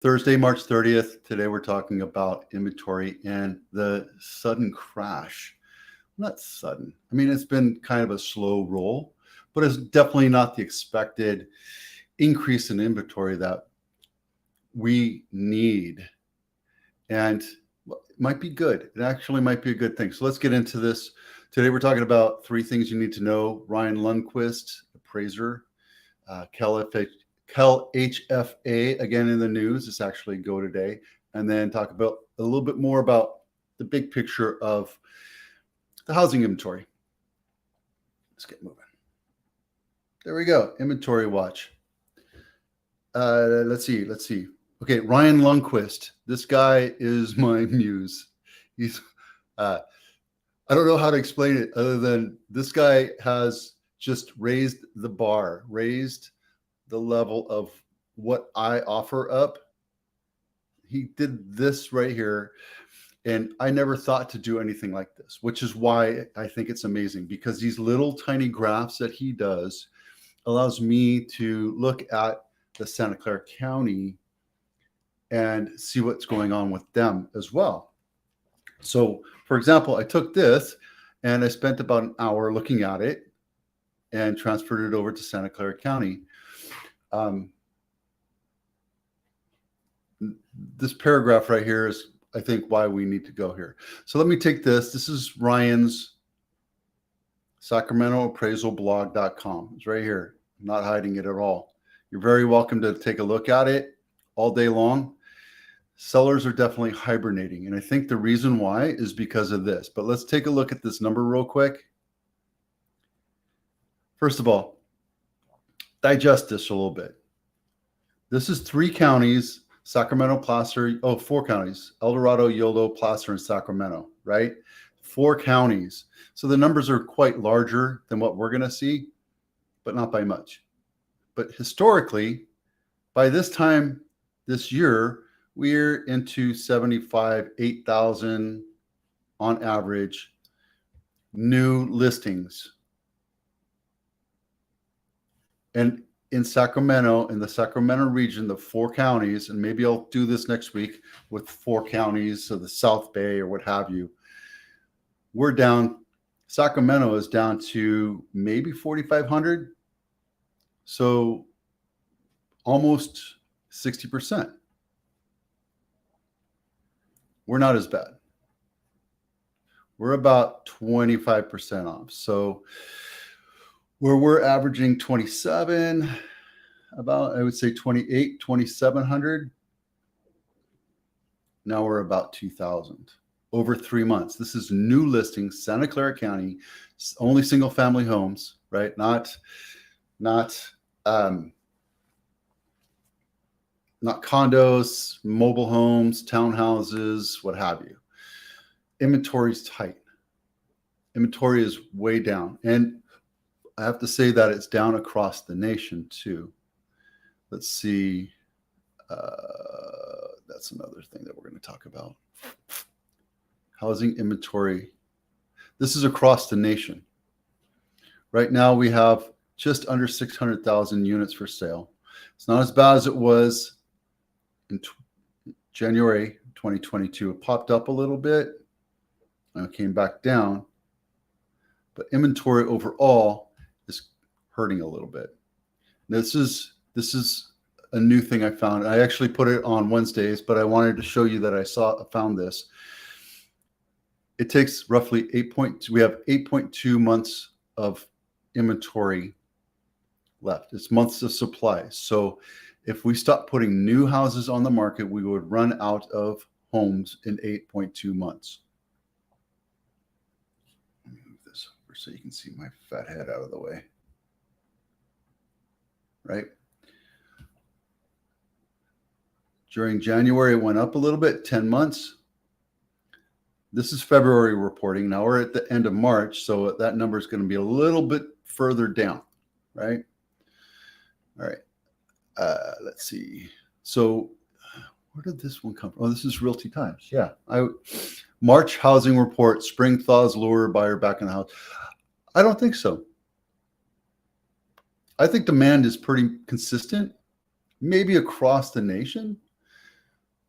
Thursday, March 30th. Today we're talking about inventory and the sudden crash. Not sudden. I mean, it's been kind of a slow roll, but it's definitely not the expected increase in inventory that we need. And it might be good. It actually might be a good thing. So let's get into this. Today we're talking about 3 things you need to know. Ryan Lundquist, appraiser, CALHFA, again in the news. It's actually go today. And then talk about a little bit more about the big picture of the housing inventory. Let's get moving. There we go. Inventory watch. Let's see. Okay, Ryan Lundquist. This guy is my muse. He's I don't know how to explain it other than this guy has just raised the bar, raised the level of what I offer up. He did this right here, and I never thought to do anything like this, which is why I think it's amazing, because these little tiny graphs that he does allows me to look at the Santa Clara County and see what's going on with them as well. So, for example, I took this and I spent about an hour looking at it and transferred it over to Santa Clara County. This paragraph right here is, I think, why we need to go here. So let me take this. This is Ryan's SacramentoAppraisalBlog.com. It's right here. I'm not hiding it at all. You're very welcome to take a look at it all day long. Sellers are definitely hibernating. And I think the reason why is because of this. But let's take a look at this number real quick. First of all, digest this a little bit. This is 3 counties, Sacramento, Placer, 4 counties, El Dorado, Yolo, Placer, and Sacramento, right? 4 counties. So the numbers are quite larger than what we're going to see, but not by much. But historically, by this time this year, we're into 8,000 on average new listings. And in Sacramento, in the Sacramento region, the 4 counties, and maybe I'll do this next week with 4 counties, so the South Bay or what have you, we're down, Sacramento is down to maybe 4,500. So almost 60%. We're not as bad. We're about 25% off. So where we're averaging 27, about, I would say 2,700. Now we're about 2,000 over 3 months. This is new listings, Santa Clara County, only single family homes, right? Not condos, mobile homes, townhouses, what have you. Inventory is tight. Inventory is way down. And I have to say that it's down across the nation too. Let's see. That's another thing that we're going to talk about. Housing inventory. This is across the nation. Right now we have just under 600,000 units for sale. It's not as bad as it was in January 2022. It popped up a little bit and it came back down. But inventory overall is hurting a little bit. This is a new thing I found. I actually put it on Wednesdays, but I wanted to show you that I found this. It takes roughly we have 8.2 months of inventory left. It's months of supply. So if we stop putting new houses on the market, we would run out of homes in 8.2 months. Let me move this over so you can see my fat head out of the way. Right? During January, it went up a little bit, 10 months. This is February reporting. Now we're at the end of March, so that number is going to be a little bit further down, right? All right. Let's see. So where did this one come from? Oh, this is Realty Times. Yeah. March housing report, spring thaws lure buyer back in the house. I don't think so. I think demand is pretty consistent, maybe across the nation,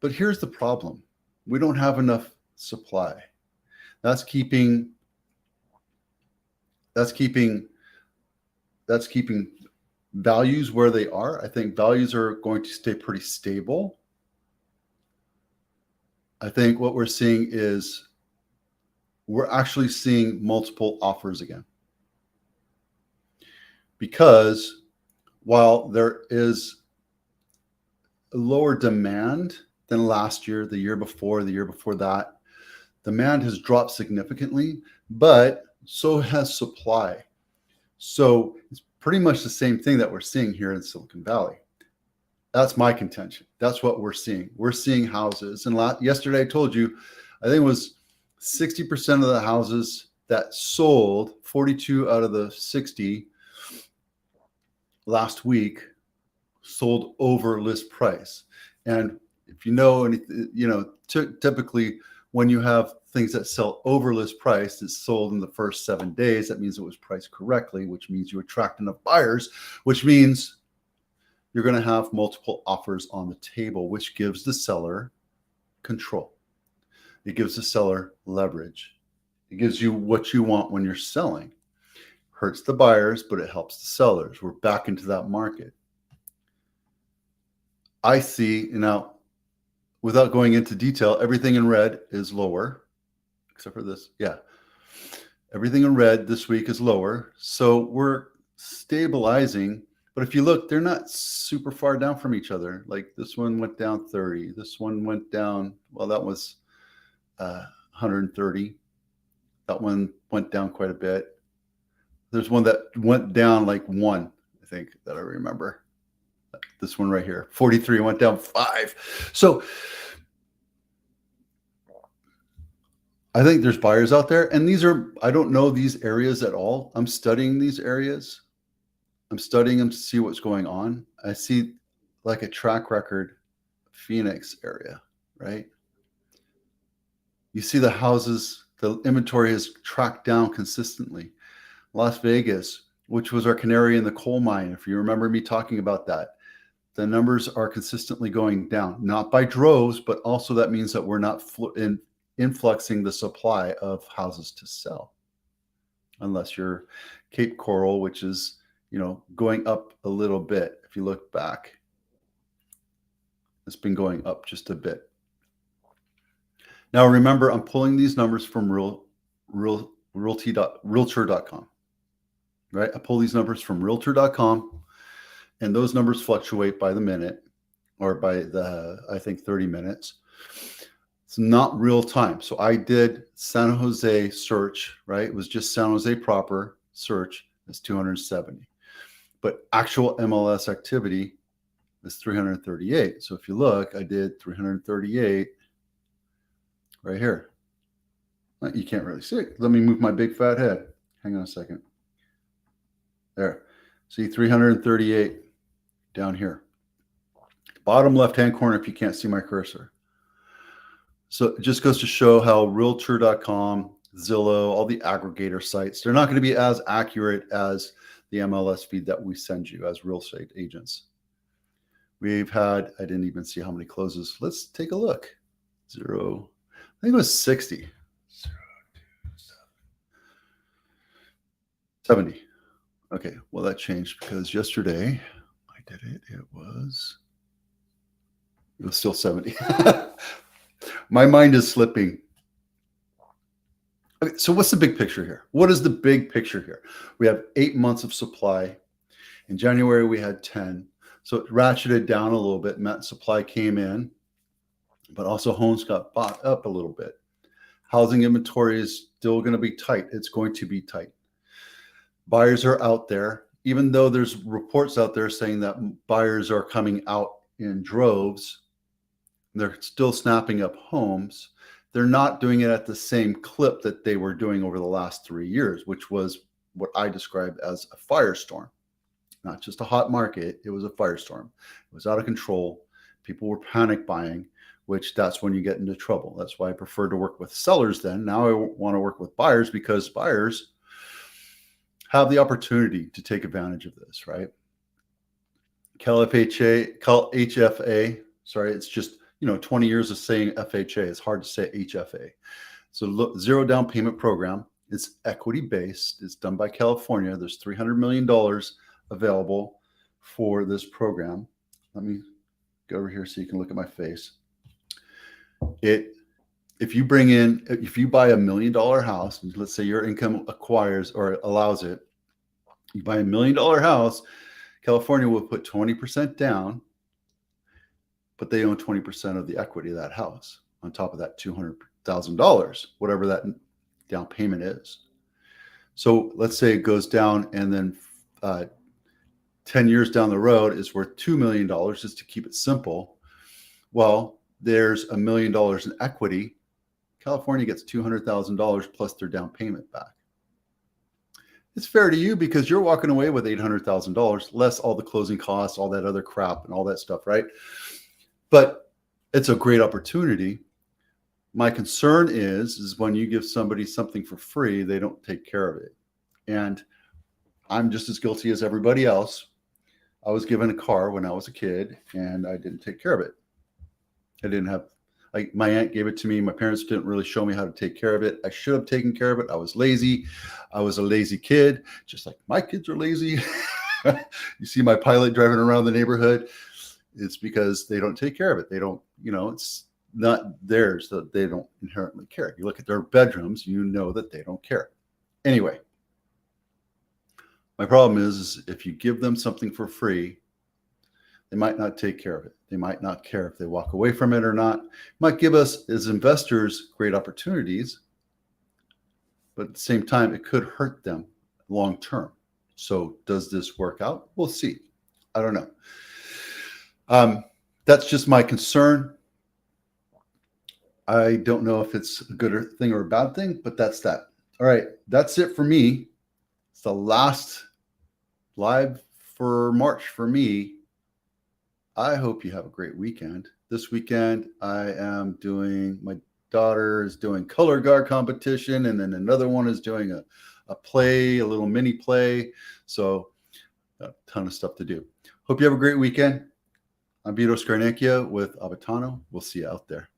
But here's the problem. We don't have enough supply. That's keeping values where they are. I think values are going to stay pretty stable. I think what we're seeing is we're actually seeing multiple offers again. Because while there is a lower demand than last year, the year before that, demand has dropped significantly, but so has supply. So it's pretty much the same thing that we're seeing here in Silicon Valley. That's my contention. That's what we're seeing. We're seeing houses. And yesterday I told you, I think it was 60% of the houses that sold, 42 out of the 60 last week, sold over list price. And if you know, typically when you have things that sell over list price, it's sold in the first 7 days. That means it was priced correctly, which means you attract enough buyers, which means you're going to have multiple offers on the table, which gives the seller control. It gives the seller leverage. It gives you what you want when you're selling. Hurts the buyers, but it helps the sellers. We're back into that market. I see now, without going into detail, everything in red is lower, except for this. Yeah. Everything in red this week is lower. So we're stabilizing. But if you look, they're not super far down from each other. Like this one went down 30. This one went down, well, that was 130. That one went down quite a bit. There's one that went down like 1, I think, that I remember. This one right here, 43 went down 5. So I think there's buyers out there. And I don't know these areas at all. I'm studying these areas. I'm studying them to see what's going on. I see like a track record, Phoenix area, right? You see the houses, the inventory has tracked down consistently. Las Vegas, which was our canary in the coal mine, if you remember me talking about that, the numbers are consistently going down, not by droves, but also that means that we're not influxing the supply of houses to sell. Unless you're Cape Coral, which is, going up a little bit. If you look back, it's been going up just a bit. Now, remember, I'm pulling these numbers from Realtor.com, right? I pull these numbers from Realtor.com, and those numbers fluctuate by the minute or by I think 30 minutes. It's not real time. So I did San Jose search, right? It was just San Jose proper search is 270. But actual MLS activity is 338. So if you look, I did 338 right here. You can't really see it. Let me move my big fat head. Hang on a second. There. See 338 down here. Bottom left-hand corner if you can't see my cursor. So it just goes to show how Realtor.com, Zillow, all the aggregator sites, they're not going to be as accurate as the MLS feed that we send you as real estate agents. We've had, I didn't even see how many closes. Let's take a look. 0, I think it was 60. 0, 2, 70. Okay, well that changed because yesterday I did it. It was still 70. My mind is slipping. Okay, so what's the big picture here? What is the big picture here? We have 8 months of supply. In January, we had 10. So it ratcheted down a little bit, meant supply came in, but also homes got bought up a little bit. Housing inventory is still going to be tight. It's going to be tight. Buyers are out there, even though there's reports out there saying that buyers are coming out in droves. They're still snapping up homes. They're not doing it at the same clip that they were doing over the last 3 years, which was what I described as a firestorm. Not just a hot market, it was a firestorm. It was out of control. People were panic buying, which that's when you get into trouble. That's why I prefer to work with sellers then. Now I want to work with buyers because buyers have the opportunity to take advantage of this, right? CALHFA, sorry, it's just 20 years of saying FHA. It's hard to say HFA. So look, zero down payment program. It's equity based. It's done by California. There's $300 million available for this program. Let me go over here so you can look at my face. If you buy $1 million house, let's say your income acquires or allows it, you buy $1 million house, California will put 20% down, but they own 20% of the equity of that house on top of that $200,000, whatever that down payment is. So let's say it goes down, and then 10 years down the road is worth $2 million, just to keep it simple. Well, there's $1 million in equity. California gets $200,000 plus their down payment back. It's fair to you because you're walking away with $800,000 less all the closing costs, all that other crap and all that stuff, right? But it's a great opportunity. My concern is when you give somebody something for free, they don't take care of it. And I'm just as guilty as everybody else. I was given a car when I was a kid and I didn't take care of it. I didn't have, my aunt gave it to me. My parents didn't really show me how to take care of it. I should have taken care of it. I was lazy. I was a lazy kid, just like my kids are lazy. You see my pilot driving around the neighborhood. It's because they don't take care of it. They don't, it's not theirs, that they don't inherently care. You look at their bedrooms, you know that they don't care. Anyway, my problem is if you give them something for free, they might not take care of it. They might not care if they walk away from it or not. It might give us as investors great opportunities, but at the same time, it could hurt them long term. So does this work out? We'll see. I don't know. That's just my concern. I don't know if it's a good thing or a bad thing, but that's that. All right, that's it for me. It's the last live for March for me. I hope you have a great weekend. This weekend, my daughter is doing color guard competition, and then another one is doing a little mini play. So a ton of stuff to do. Hope you have a great weekend. I'm Vito Scarnecchia with Abitano. We'll see you out there.